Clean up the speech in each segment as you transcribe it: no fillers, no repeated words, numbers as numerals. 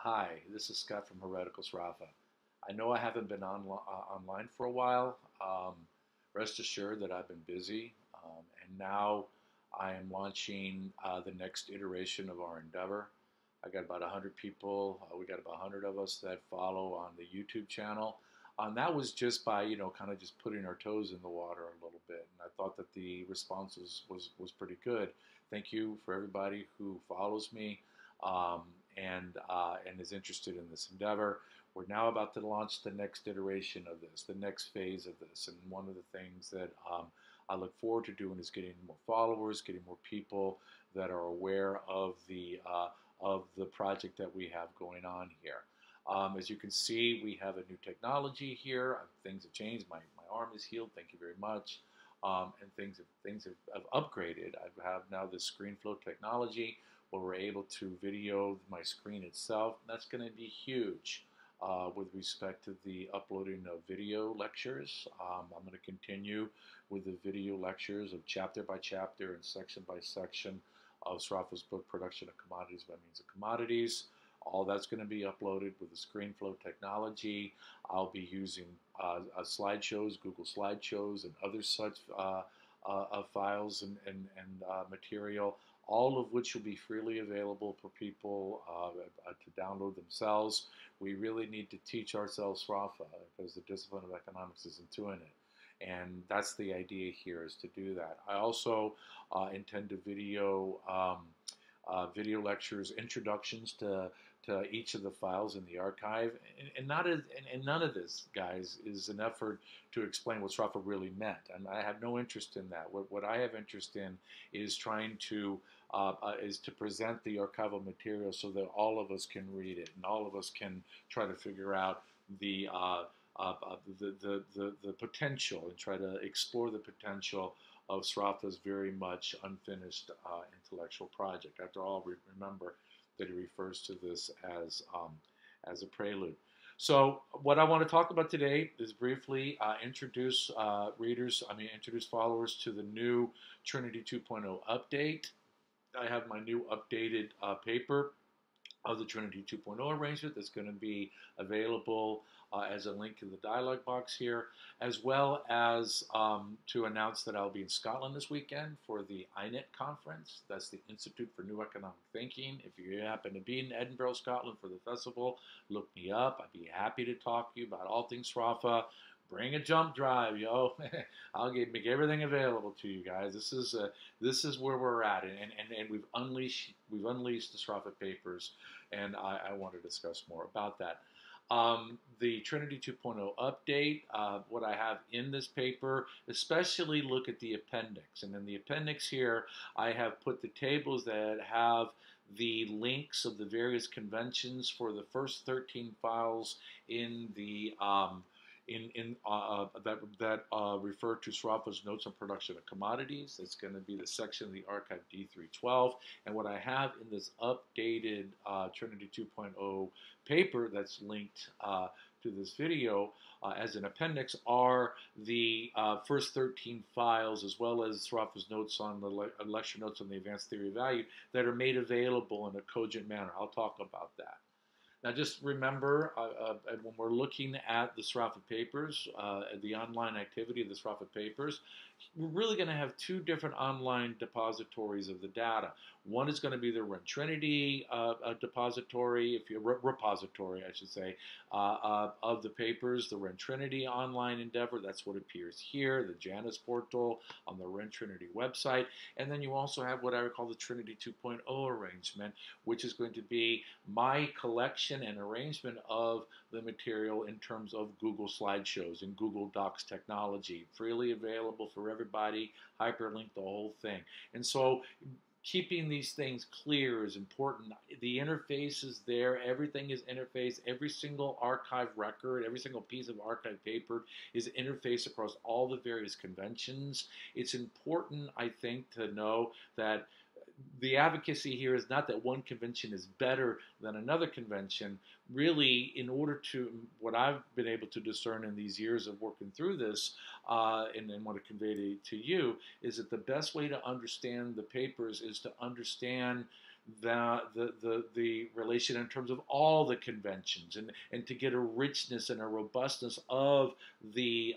Hi, this is Scott from Heretical Sraffa. I know I haven't been online for a while. Rest assured that I've been busy, and now I am launching the next iteration of our endeavor. I got about 100 people. We got about 100 of us that follow on the YouTube channel. That was just by, kind of just putting our toes in the water a little bit. And I thought that the response was pretty good. Thank you for everybody who follows me um, and is interested in this endeavor. We're now about to launch the next iteration of this, the next phase of this. And one of the things that I look forward to doing is getting more followers, getting more people that are aware of the project that we have going on here. As you can see, we have a new technology here. Things have changed. My arm is healed. Thank you very much. And things have upgraded. I have now this ScreenFlow technology where we're able to video my screen itself. That's going to be huge with respect to the uploading of video lectures. I'm going to continue with the video lectures of chapter by chapter and section by section of Sraffa's book, Production of Commodities by Means of Commodities. All that's going to be uploaded with the ScreenFlow technology. I'll be using slideshows, Google Slideshows, and other such files and material, all of which will be freely available for people to download themselves. We really need to teach ourselves Sraffa because the discipline of economics isn't doing it. And that's the idea here, is to do that. I also intend to video lectures, introductions to each of the files in the archive. And none of this, guys, is an effort to explain what Sraffa really meant. And I have no interest in that. What I have interest in is trying to present the archival material so that all of us can read it and all of us can try to figure out the potential and try to explore the potential of Sraffa's very much unfinished intellectual project. After all, remember that he refers to this as a prelude. So what I want to talk about today is briefly introduce introduce followers to the new Trinity 2.0 update. I have my new updated paper of the Trinity 2.0 arrangement that's going to be available as a link in the dialog box here, as well as to announce that I'll be in Scotland this weekend for the INET conference. That's the Institute for New Economic Thinking. If you happen to be in Edinburgh, Scotland for the festival, look me up. I'd be happy to talk to you about all things Sraffa. Bring a jump drive, yo. I'll make everything available to you guys. This is where we're at, and we've unleashed the Sraffa papers, and I want to discuss more about that. The Trinity 2.0 update, what I have in this paper, especially look at the appendix. And in the appendix here, I have put the tables that have the links of the various conventions for the first 13 files in the that refer to Sraffa's Notes on Production of Commodities. It's going to be the section of the archive D312. And what I have in this updated Trinity 2.0 paper that's linked to this video as an appendix are the first 13 files, as well as Sraffa's notes on the lecture notes on the advanced theory of value that are made available in a cogent manner. I'll talk about that. Now, just remember, when we're looking at the Sraffa papers, the online activity of the Sraffa papers, we're really going to have two different online depositories of the data. One is going to be the Trinity depository, repository, I should say, of the papers, the Trinity online endeavor. That's what appears here, the Janus portal on the Trinity website. And then you also have what I would call the Trinity 2.0 arrangement, which is going to be my collection and arrangement of the material in terms of Google Slideshows and Google Docs technology, freely available for everybody, hyperlink the whole thing. And so keeping these things clear is important. The interface is there. Everything is interfaced. Every single archive record, every single piece of archive paper is interfaced across all the various conventions. It's important, I think, to know that the advocacy here is not that one convention is better than another convention. Really, in order to, what I've been able to discern in these years of working through this, and want to convey to you, is that the best way to understand the papers is to understand the relation in terms of all the conventions, and to get a richness and a robustness of the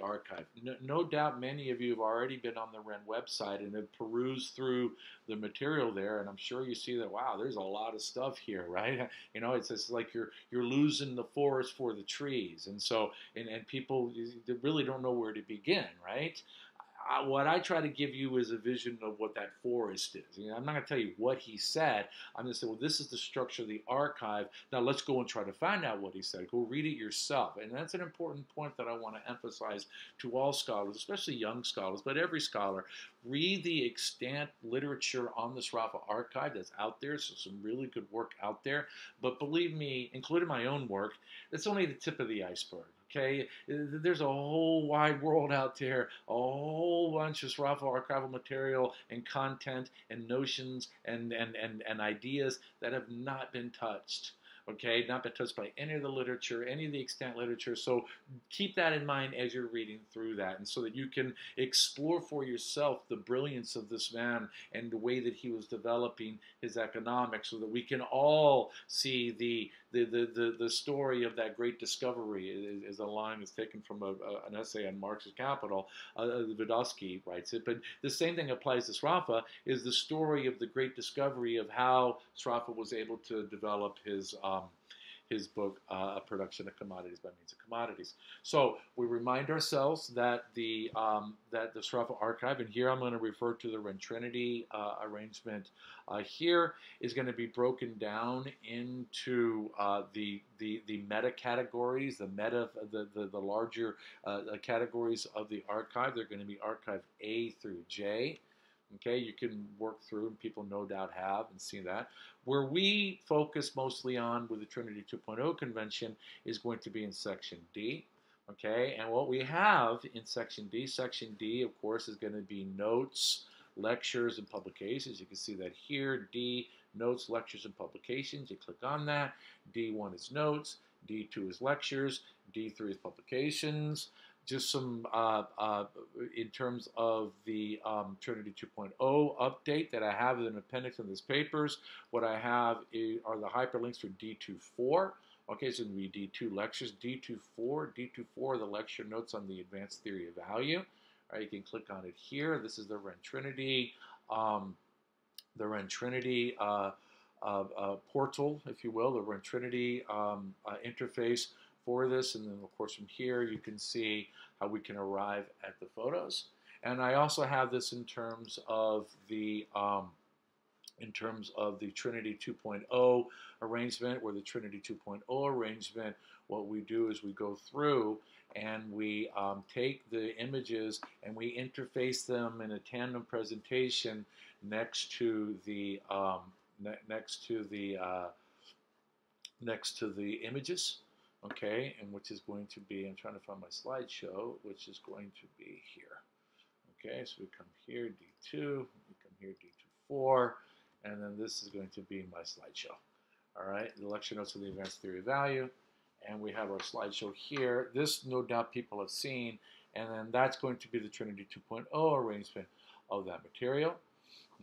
archive. No doubt many of you have already been on the Ren website and have perused through the material there, and I'm sure you see that, wow, there's a lot of stuff here, right? You know, it's just like you're losing the forest for the trees, and so and people really don't know where to begin, right? What I try to give you is a vision of what that forest is. You know, I'm not going to tell you what he said. I'm going to say, well, this is the structure of the archive. Now let's go and try to find out what he said. Go read it yourself. And that's an important point that I want to emphasize to all scholars, especially young scholars, but every scholar. Read the extant literature on the Sraffa archive that's out there. So some really good work out there. But believe me, including my own work, it's only the tip of the iceberg. Okay, there's a whole wide world out there, a whole bunch of Sraffa archival material and content and notions and ideas that have not been touched. Okay, not been touched by any of the literature, any of the extant literature. So keep that in mind as you're reading through that, and so that you can explore for yourself the brilliance of this man and the way that he was developing his economics, so that we can all see the story of that great discovery. Is a line that's taken from an essay on Marx's Capital. Vidovsky writes it, but the same thing applies to Sraffa. Is the story of the great discovery of how Sraffa was able to develop his book, A Production of Commodities by Means of Commodities. So we remind ourselves that the Sraffa archive, and here I'm going to refer to the Ren Trinity arrangement here, is going to be broken down into the meta categories, the larger categories of the archive. They're going to be archive A through J. Okay, you can work through, and people no doubt have and see that. Where we focus mostly on with the Trinity 2.0 convention is going to be in section D. Okay, and what we have in section D, of course, is going to be notes, lectures, and publications. You can see that here, D, notes, lectures, and publications. You click on that. D1 is notes, D2 is lectures, D3 is publications. Just some, in terms of the Trinity 2.0 update that I have in an appendix in this papers, what I have are the hyperlinks for D24. Okay, so it's going to be D2 lectures, D24 are the lecture notes on the advanced theory of value. All right, you can click on it here. This is the Ren Trinity, portal, if you will, the Ren Trinity interface for this, and then of course from here you can see how we can arrive at the photos. And I also have this in terms of the Trinity 2.0 arrangement, where the Trinity 2.0 arrangement, what we do is we go through and we take the images and we interface them in a tandem presentation next to the images. Okay, and which is going to be, I'm trying to find my slideshow, which is going to be here. Okay, so we come here, D2, we come here, D24, and then this is going to be my slideshow. All right, the lecture notes of the advanced theory of value, and we have our slideshow here. This, no doubt, people have seen, and then that's going to be the Trinity 2.0 arrangement of that material.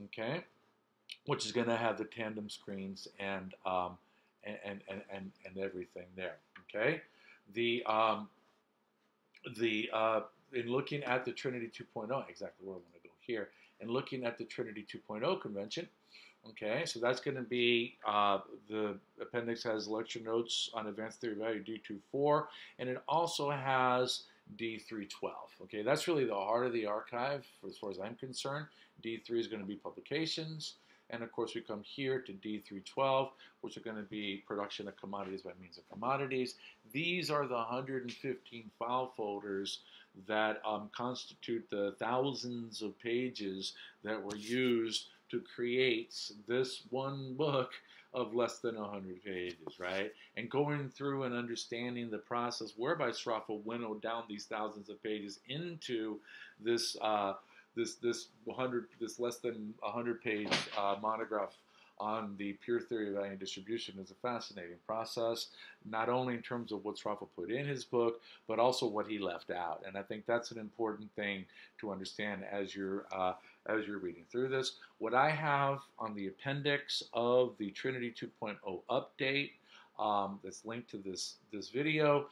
Okay, which is going to have the tandem screens and everything there. Okay, in looking at the Trinity 2.0, exactly where I want to go here, and looking at the Trinity 2.0 convention. Okay, so that's going to be the appendix has lecture notes on advanced theory of value D24, and it also has D312. Okay, that's really the heart of the archive as far as I'm concerned. D3 is going to be publications. And of course, we come here to D312, which are going to be production of commodities by means of commodities. These are the 115 file folders that constitute the thousands of pages that were used to create this one book of less than 100 pages, right? And going through and understanding the process whereby Sraffa winnowed down these thousands of pages into this this less than 100 page monograph on the pure theory of value and distribution is a fascinating process, not only in terms of what Sraffa put in his book, but also what he left out. And I think that's an important thing to understand as you're reading through this. What I have on the appendix of the Trinity 2.0 update that's linked to this video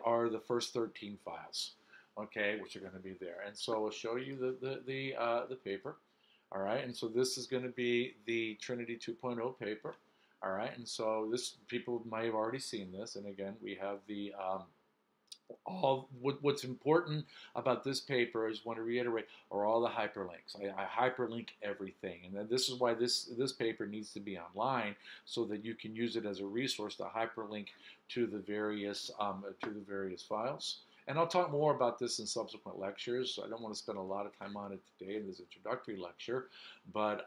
are the first 13 files, okay, which are going to be there. And so I'll show you the paper. All right, and so this is going to be the Trinity 2.0 paper. All right, and so this, people might have already seen this, and again, we have the what's important about this paper, is want to reiterate, are all the hyperlinks. I hyperlink everything, and then this is why this paper needs to be online, so that you can use it as a resource to hyperlink to the various files. And I'll talk more about this in subsequent lectures. I don't want to spend a lot of time on it today in this introductory lecture, but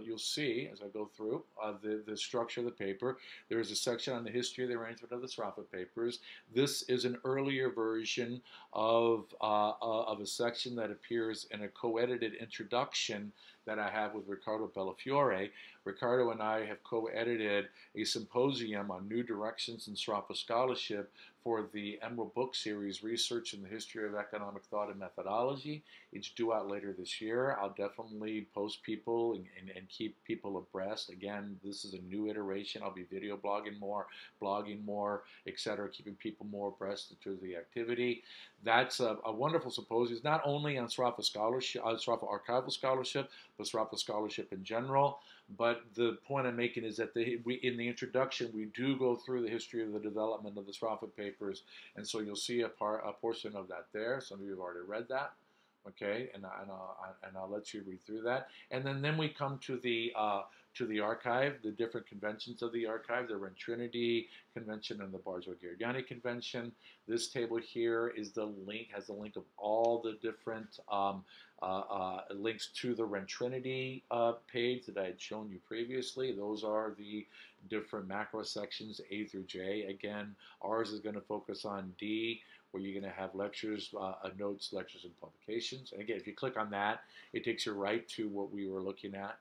you'll see as I go through the structure of the paper. There is a section on the history of the arrangement of the Sraffa papers. This is an earlier version of a section that appears in a co-edited introduction that I have with Riccardo Bellafiore. Riccardo and I have co-edited a symposium on new directions in Sraffa scholarship for the Emerald Book Series, Research in the History of Economic Thought and Methodology. It's due out later this year. I'll definitely post people and keep people abreast. Again, this is a new iteration. I'll be video blogging more, etc., keeping people more abreast to the activity. That's a wonderful symposium. It's not only on Sraffa scholarship, Sraffa archival scholarship, but Sraffa scholarship in general. But the point I'm making is that in the introduction, we do go through the history of the development of the Sraffa papers, and so you'll see a portion of that there. Some of you have already read that, okay? And I'll let you read through that. And then we come to the archive, the different conventions of the archive, the Trinity Convention and the Barzo-Gheriani Convention. This table here is has the link of all the different links to the Trinity page that I had shown you previously. Those are the different macro sections, A through J. Again, ours is going to focus on D, where you're going to have lectures, notes, lectures, and publications. And again, if you click on that, it takes you right to what we were looking at,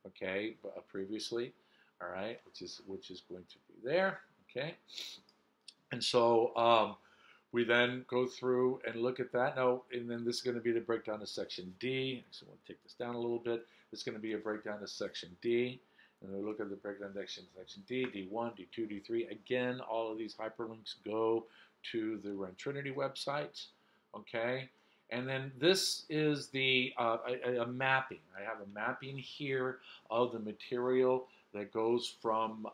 okay, previously, all right, which is going to be there, okay. And so we then go through and look at that. Now, and then this is going to be the breakdown of section D. So I want to take this down a little bit. This is going to be a breakdown of section D. And then we look at the breakdown of section D, D1, D2, D3. Again, all of these hyperlinks go to the Trinity websites, okay? And then this is a mapping. I have a mapping here of the material that goes from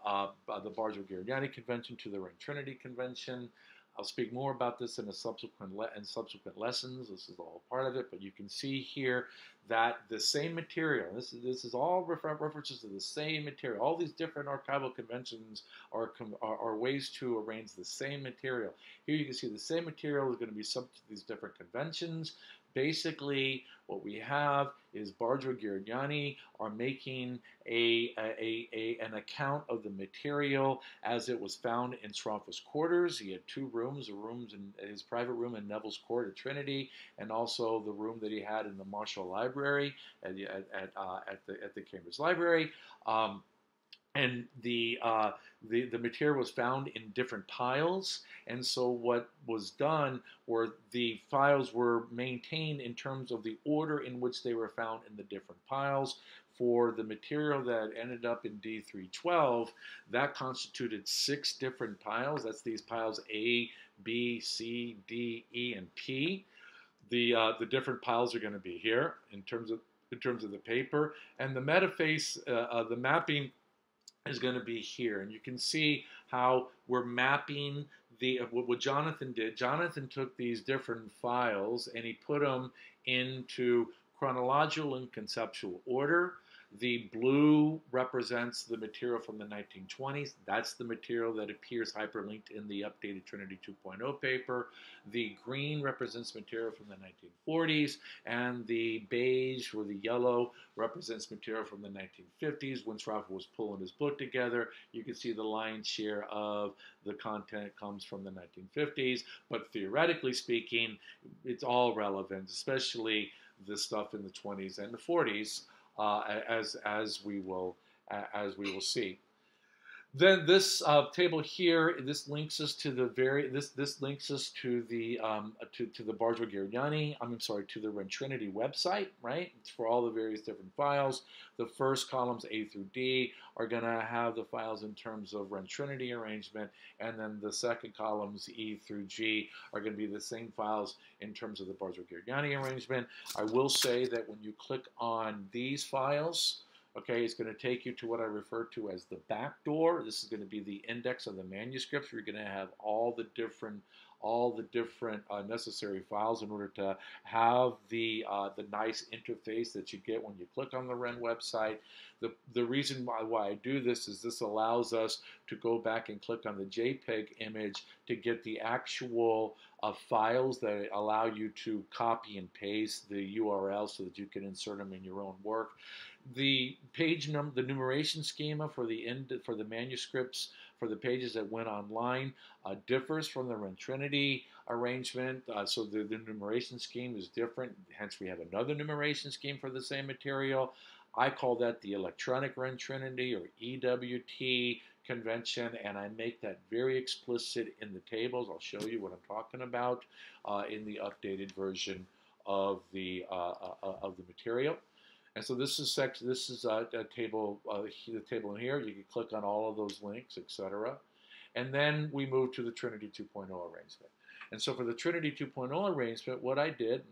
the Barzo-Gheriani Convention to the Trinity Convention. I'll speak more about this in subsequent lessons. This is all part of it, but you can see here that the same material, this is all references to the same material. All these different archival conventions are ways to arrange the same material. Here you can see the same material is going to be subject to these different conventions. Basically, what we have is Barzo-Gheriani are making an account of the material as it was found in Sraffa's quarters. He had two rooms, in his private room in Neville's Court at Trinity, and also the room that he had in the Marshall Library at the Cambridge Library. And the material was found in different piles, and so what was done were the files were maintained in terms of the order in which they were found in the different piles. For the material that ended up in D312, that constituted 6 different piles. That's these piles A, B, C, D, E, and P. The different piles are going to be here in terms of the paper, and the metaface, the mapping is going to be here, and you can see how we're mapping what Jonathan did. Jonathan took these different files and he put them into chronological and conceptual order. The blue represents the material from the 1920s. That's the material that appears hyperlinked in the updated Trinity 2.0 paper. The green represents material from the 1940s, and the beige or the yellow represents material from the 1950s when Sraffa was pulling his book together. You can see the lion's share of the content comes from the 1950s, but theoretically speaking, it's all relevant, especially the stuff in the 20s and the 40s. As we will as we will see. Then this table here, this links us to the this links us to the to the Bargio-Gheriani, I'm sorry, to the Trinity website, right? It's for all the various different files. The first columns A through D are going to have the files in terms of Trinity arrangement, and then the second columns E through G are going to be the same files in terms of the Bargio-Gheriani arrangement. I will say that when you click on these files, okay, it's going to take you to what I refer to as the back door. This is going to be the index of the manuscripts. You're going to have all the different necessary files in order to have the nice interface that you get when you click on the Wren website. The reason why I do this is this allows us to go back and click on the JPEG image to get the actual files that allow you to copy and paste the URL so that you can insert them in your own work. The the numeration schema for the manuscripts for the pages that went online differs from the Trinity arrangement. So the numeration scheme is different. Hence, we have another numeration scheme for the same material. I call that the electronic Trinity, or EWT convention, and I make that very explicit in the tables. I'll show you what I'm talking about in the updated version of the material. And so this is a table, the table in here. You can click on all of those links, etc. And then we move to the Trinity 2.0 arrangement. And so for the Trinity 2.0 arrangement, what I did,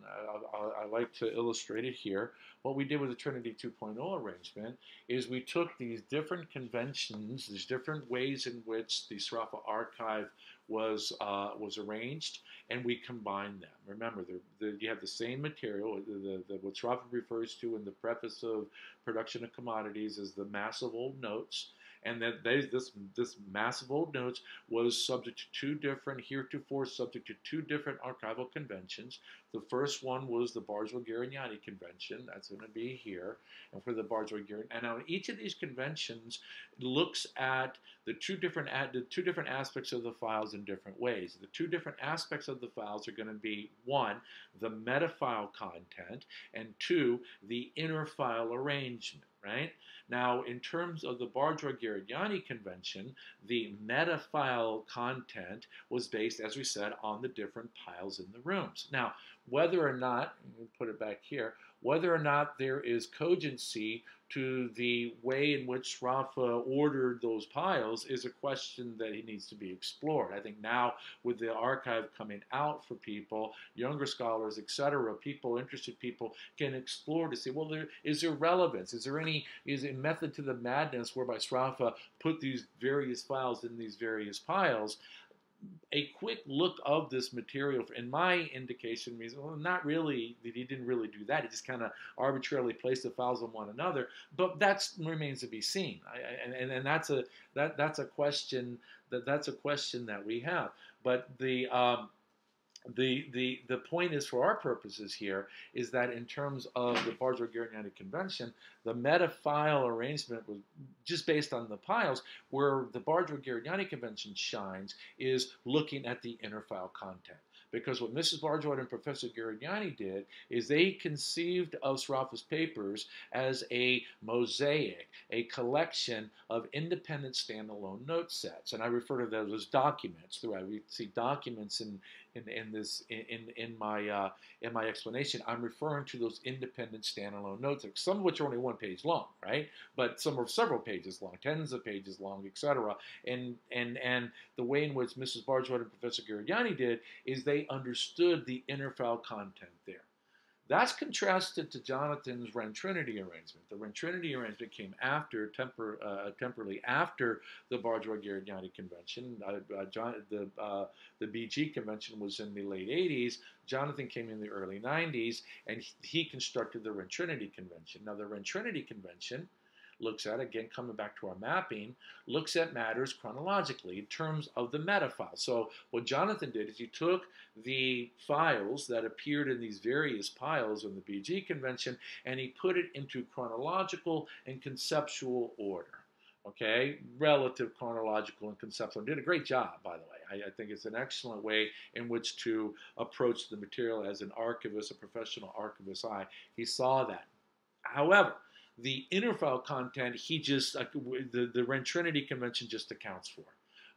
I like to illustrate it here, what we did with the Trinity 2.0 arrangement is we took these different conventions, these different ways in which the Sraffa archive was arranged, and we combined them. Remember, you have the same material. What Sraffa refers to in the preface of Production of Commodities as the massive old notes. And that this massive old notes was subject to heretofore subject to two different archival conventions. The first one was the Bargio-Gheriani convention. That's going to be here. And for the Bargio-Gheriani, and now each of these conventions looks at the two different aspects of the files in different ways. The two different aspects of the files are going to be, one, the metafile content, and two, the inner file arrangement, right? Now, in terms of the Bargio-Gheriani convention, the metafile content was based, as we said, on the different piles in the rooms. Now, whether or not, put it back here, whether or not there is cogency to the way in which Sraffa ordered those piles is a question that needs to be explored. I think now, with the archive coming out for people, younger scholars, etc., interested people can explore to see, well, is there relevance? Is a method to the madness whereby Sraffa put these various files in these various piles? A quick look of this material, in my indication, means, well, not really, he didn't really do that. He just kind of arbitrarily placed the files on one another. But that remains to be seen, and that's a question that we have. But the point is, for our purposes here, is that in terms of the Bargio-Gheriani convention, the metafile arrangement was just based on the piles, where the Bargio-Gheriani convention shines is looking at the inner file content. Because what Mrs. Bargio and Professor Gheriani did is they conceived of Sraffa's papers as a mosaic, a collection of independent standalone note sets. And I refer to those as documents throughout. We see documents in my explanation. I'm referring to those independent standalone notes, some of which are only one page long, right? But some are several pages long, tens of pages long, etc. And the way in which Mrs. Bargio and Professor Gheriani did is they understood the inner file content there. That's contrasted to Jonathan's Trinity arrangement. The Trinity arrangement came temporarily after the Bargio-Gheriani convention. The BG convention was in the late 80s. Jonathan came in the early 90s, and he constructed the Trinity convention. Now, the Trinity convention looks at, again, coming back to our mapping, looks at matters chronologically in terms of the metafile. So what Jonathan did is he took the files that appeared in these various piles in the BG convention and he put it into chronological and conceptual order. Okay, relative chronological and conceptual. Did a great job, by the way. I think it's an excellent way in which to approach the material as an archivist, a professional archivist. He saw that. However, The inner file content, the Ren Trinity convention just accounts for.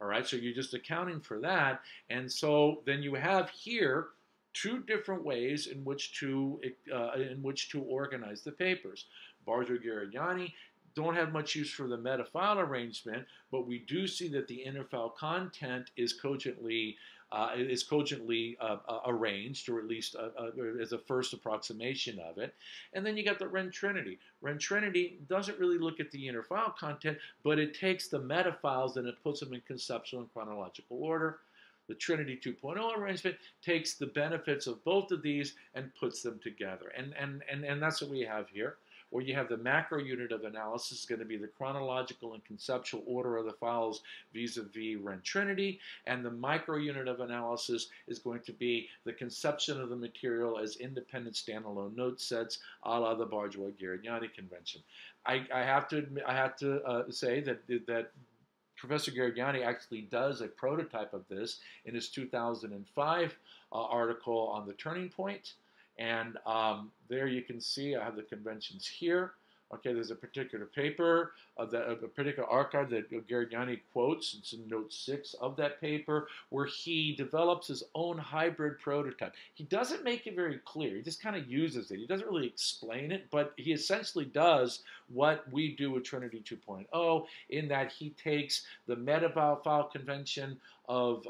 All right, so you're just accounting for that, and so then you have here two different ways in which to organize the papers. Barger-Gheriani don't have much use for the meta file arrangement, but we do see that the inner file content is cogently arranged, or at least as a first approximation of it. And then you got the Ren Trinity. Ren Trinity doesn't really look at the inner file content, but it takes the meta files and it puts them in conceptual and chronological order. The Trinity 2.0 arrangement takes the benefits of both of these and puts them together. And that's what we have here, where you have the macro unit of analysis is going to be the chronological and conceptual order of the files vis-a-vis Ren Trinity, and the micro unit of analysis is going to be the conception of the material as independent standalone note sets, a la the Barger-Gheriani convention. I have to say that Professor Gheriani actually does a prototype of this in his 2005 article on the turning point. And there you can see I have the conventions here. Okay, there's a particular paper, a particular archive that Gheriani quotes. It's in note 6 of that paper, where he develops his own hybrid prototype. He doesn't make it very clear. He just kind of uses it. He doesn't really explain it, but he essentially does what we do with Trinity 2.0, in that he takes the meta file convention of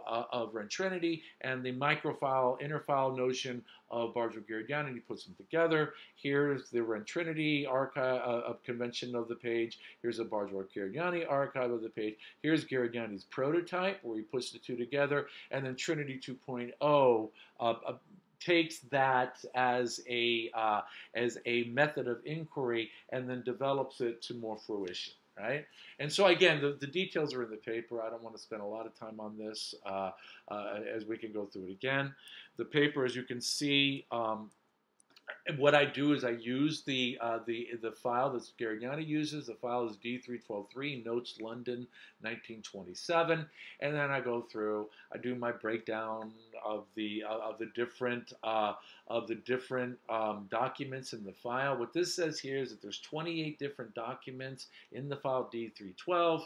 Ren Trinity and the microfile, inner file notion of Barger-Gheriani, and he puts them together. Here's the Ren Trinity archive convention of the page. Here's a Barger-Gheriani archive of the page. Here's Gheriani's prototype, where he puts the two together, and then Trinity 2.0 takes that as a method of inquiry and then develops it to more fruition. Right? And so again, the details are in the paper. I don't want to spend a lot of time on this, as we can go through it again. The paper, as you can see, what I do is I use the file that Gheriani uses. The file is D3123, Notes London 1927, and then I go through. I do my breakdown of the different documents in the file. What this says here is that there's 28 different documents in the file D312.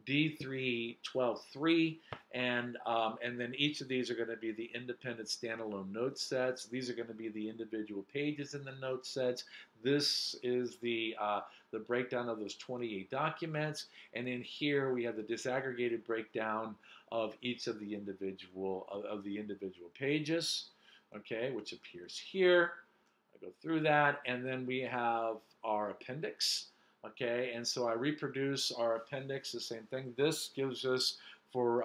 D312.3, and then each of these are going to be the independent standalone note sets. These are going to be the individual pages in the note sets. This is the breakdown of those 28 documents, and in here we have the disaggregated breakdown of each of the individual pages, okay, which appears here. I go through that, and then we have our appendix. Okay, and so I reproduce our appendix, the same thing. This gives us for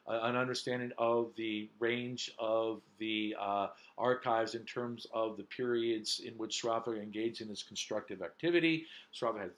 an understanding of the range of the archives in terms of the periods in which Sraffa engaged in his constructive activity. Sraffa has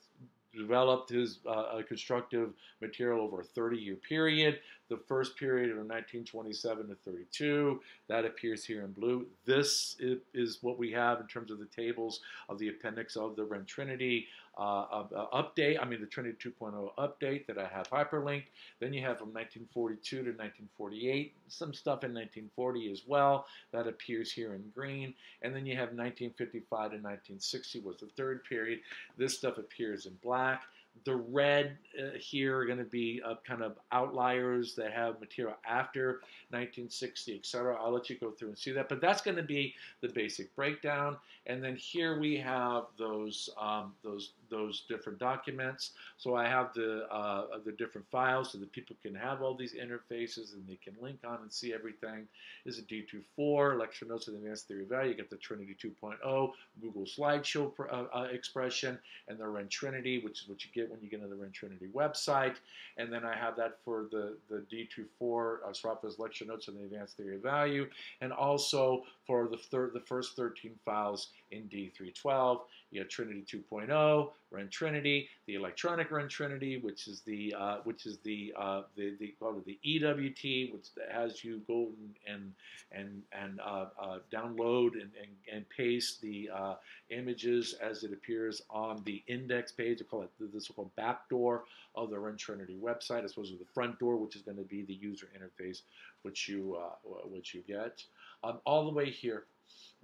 developed his constructive material over a 30-year period. The first period of 1927 to 32, that appears here in blue. This is what we have in terms of the tables of the appendix of the Ren Trinity the Trinity 2.0 update that I have hyperlinked. Then you have from 1942 to 1948, some stuff in 1940 as well, that appears here in green. And then you have 1955 to 1960 was the third period. This stuff appears in black. The red here are going to be kind of outliers that have material after 1960, etc. I'll let you go through and see that, but that's going to be the basic breakdown. And then here we have those different documents. So I have the different files so that people can have all these interfaces and they can link on and see everything. This is a D24, lecture notes of the advanced theory of value. You get the Trinity 2.0, Google slideshow expression, and the Ren Trinity, which is what you get when you get into the Ren Trinity website. And then I have that for the D24, Sraffa's lecture notes on the advanced theory of value, and also for the first 13 files in D312. You have Trinity 2.0, Ren Trinity, the electronic Ren Trinity, which is the EWT, which has you go and download and paste the images as it appears on the index page. They call it the so-called back door of the Ren Trinity website, as opposed to the front door, which is going to be the user interface, which you get all the way here.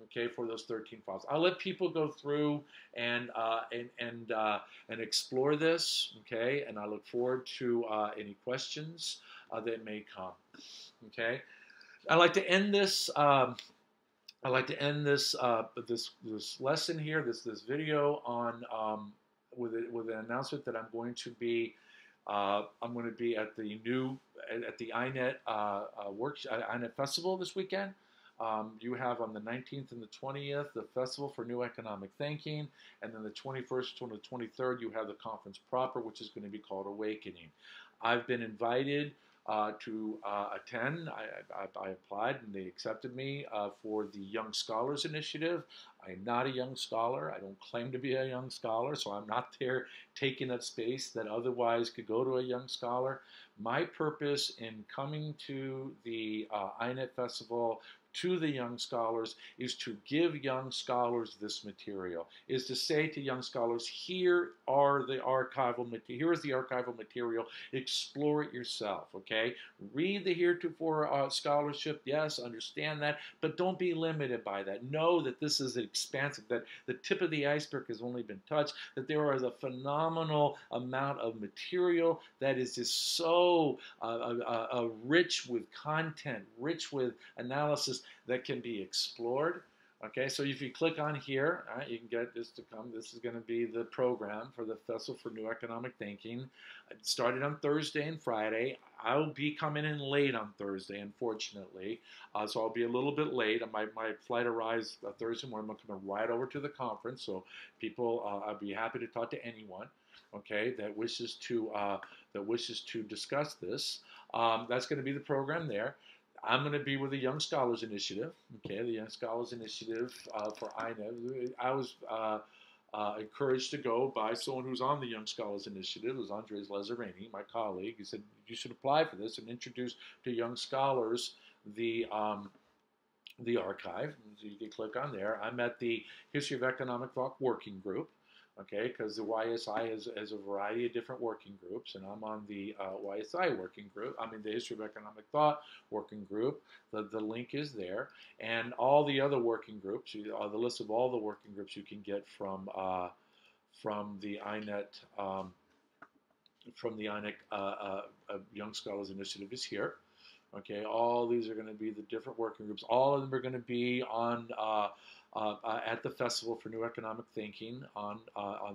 okay, for those 13 files. I'll let people go through and and explore this, okay, and I look forward to any questions that may come, okay. I'd like to end this. I'd like to end this lesson here, this video on with an announcement that I'm going to be at the INET INET Festival this weekend. You have on the 19th and the 20th the Festival for New Economic Thinking, and then the 21st to the 23rd you have the conference proper, which is going to be called Awakening. I've been invited to attend. I applied and they accepted me for the Young Scholars Initiative. I'm not a young scholar. I don't claim to be a young scholar, so I'm not there taking up space that otherwise could go to a young scholar. My purpose in coming to the INET Festival to the young scholars is to give young scholars this material, is to say to young scholars, here is the archival material, explore it yourself, okay? Read the heretofore scholarship, yes, understand that, but don't be limited by that. Know that this is expansive, that the tip of the iceberg has only been touched, that there is a phenomenal amount of material that is just so rich with content, rich with analysis that can be explored. Okay, so if you click on here, all right, you can get this to come. This is going to be the program for the Festival for New Economic Thinking. It started on Thursday and Friday. I'll be coming in late on Thursday, unfortunately, so I'll be a little bit late. My flight arrives Thursday morning. I'm coming right over to the conference, so people, I'll be happy to talk to anyone, okay, that wishes to discuss this. That's going to be the program there. I'm going to be with the Young Scholars Initiative, okay, the Young Scholars Initiative for INET. I was encouraged to go by someone who's on the Young Scholars Initiative. It was Andres Lazzarini, my colleague. He said, you should apply for this and introduce to young scholars the archive. So you can click on there. I'm at the History of Economic Thought Working Group, okay, because the YSI has a variety of different working groups, and I'm on the YSI working group. I mean, the History of Economic Thought working group. The link is there, and all the other working groups. The list of all the working groups you can get from the INET Young Scholars Initiative is here. Okay, all these are going to be the different working groups. All of them are going to be on at the Festival for New Economic Thinking on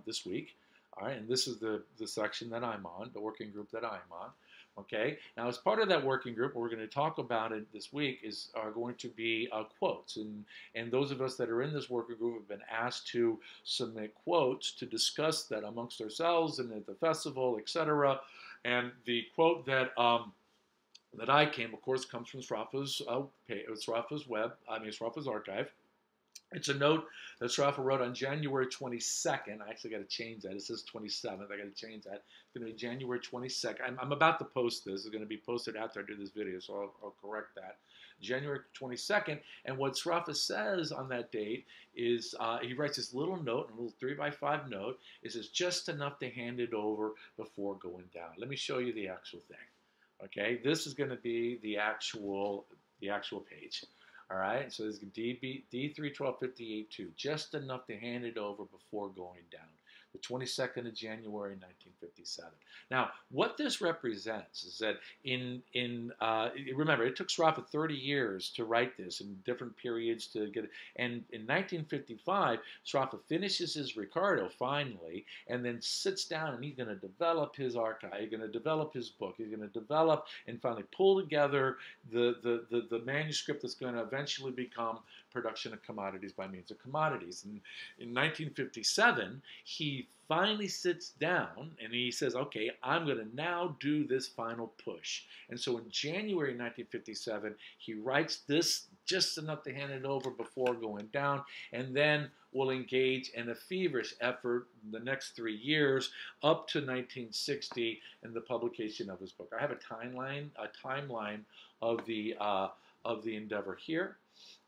this week. All right, and this is the section that I'm on, the working group that I'm on. Okay, now as part of that working group, what we're going to talk about it this week are going to be quotes, and those of us that are in this working group have been asked to submit quotes to discuss that amongst ourselves and at the festival, etc. And the quote that I came, of course, comes from Sraffa's Sraffa's archive. It's a note that Sraffa wrote on January 22nd. I actually got to change that. It says 27th. I got to change that. It's going to be January 22nd. I'm about to post this. It's going to be posted after I do this video, so I'll correct that. January 22nd. And what Sraffa says on that date is he writes this little note, a little 3x5 note. It says just enough to hand it over before going down. Let me show you the actual thing. Okay, this is going to be the actual page. All right, so this is D31258.2, just enough to hand it over before going down. The 22nd of January, 1957. Now, what this represents is that remember, it took Sraffa 30 years to write this in different periods to get it. And in 1955, Sraffa finishes his Ricardo finally, and then sits down and he's going to develop his archive. He's going to develop his book. He's going to develop and finally pull together the manuscript that's going to eventually become Production of Commodities by Means of Commodities. And in 1957, he finally sits down and he says, okay, I'm going to now do this final push. And so in January 1957, he writes this just enough to hand it over before going down, and then will engage in a feverish effort the next 3 years up to 1960 in the publication of his book. I have a timeline of the endeavor here.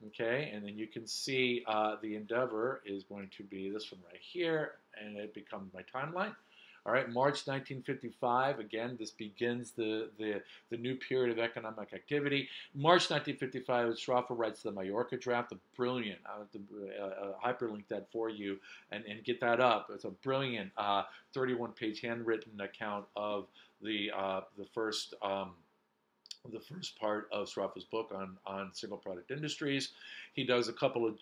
Okay, and then you can see the endeavor is going to be this one right here, and it becomes my timeline. All right, March 1955. Again, this begins the new period of economic activity. March 1955, Sraffa writes the Mallorca draft. A brilliant. I'll have to hyperlink that for you and get that up. It's a brilliant 31-page handwritten account of the first. The first part of Sraffa's book on single product industries. He does a couple of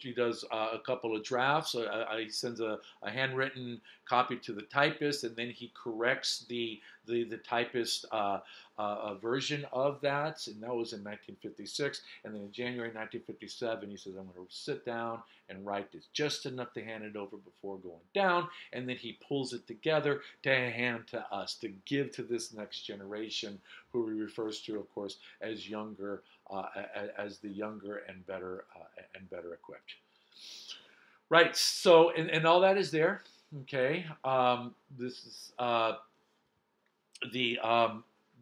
drafts. He sends a handwritten copy to the typist, and then he corrects the typist version of that, and that was in 1956. And then in January 1957, he says, "I'm going to sit down and write this just enough to hand it over before going down," and then he pulls it together to hand to us, to give to this next generation, who he refers to, of course, as younger, as the younger and better equipped. Right. So, and all that is there. Okay. This is the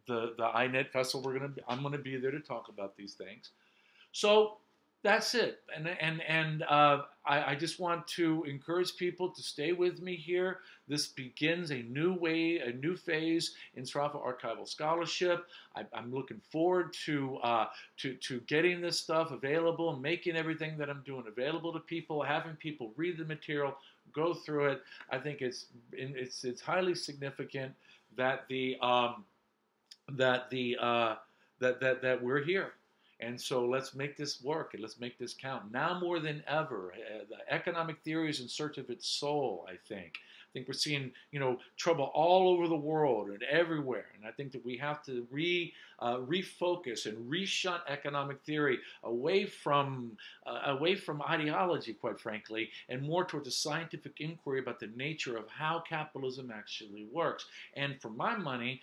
INET festival. I'm gonna be there to talk about these things. So that's it. And I just want to encourage people to stay with me here. This begins a new phase in Sraffa archival scholarship. I'm looking forward to getting this stuff available, making everything that I'm doing available to people, having people read the material, go through it. I think it's highly significant that that we're here. And so let's make this work and let's make this count. Now more than ever, the economic theory is in search of its soul, I think. I think we're seeing, trouble all over the world and everywhere. And I think that we have to refocus and reshunt economic theory away from ideology, quite frankly, and more towards a scientific inquiry about the nature of how capitalism actually works. And for my money,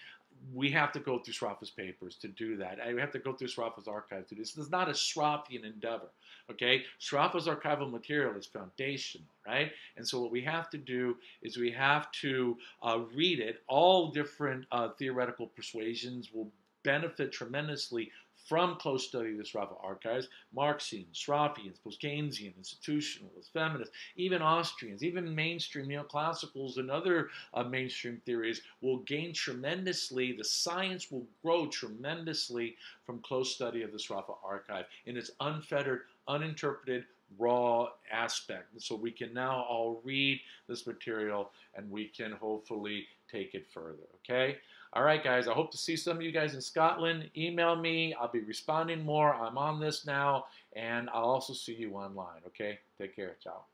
we have to go through Sraffa's papers to do that. We have to go through Sraffa's archive to do this. This is not a Sraffian endeavor, okay? Sraffa's archival material is foundational, right? And so what we have to do is we have to read it. All different theoretical persuasions will benefit tremendously from close study of the Sraffa archives. Marxians, Sraffians, post-Keynesian, institutionalists, feminists, even Austrians, even mainstream neoclassicals and other mainstream theories will gain tremendously. The science will grow tremendously from close study of the Sraffa archive in its unfettered, uninterpreted, raw aspect. And so we can now all read this material and we can hopefully take it further, okay? All right, guys, I hope to see some of you guys in Scotland. Email me. I'll be responding more. I'm on this now, and I'll also see you online, okay? Take care. Ciao.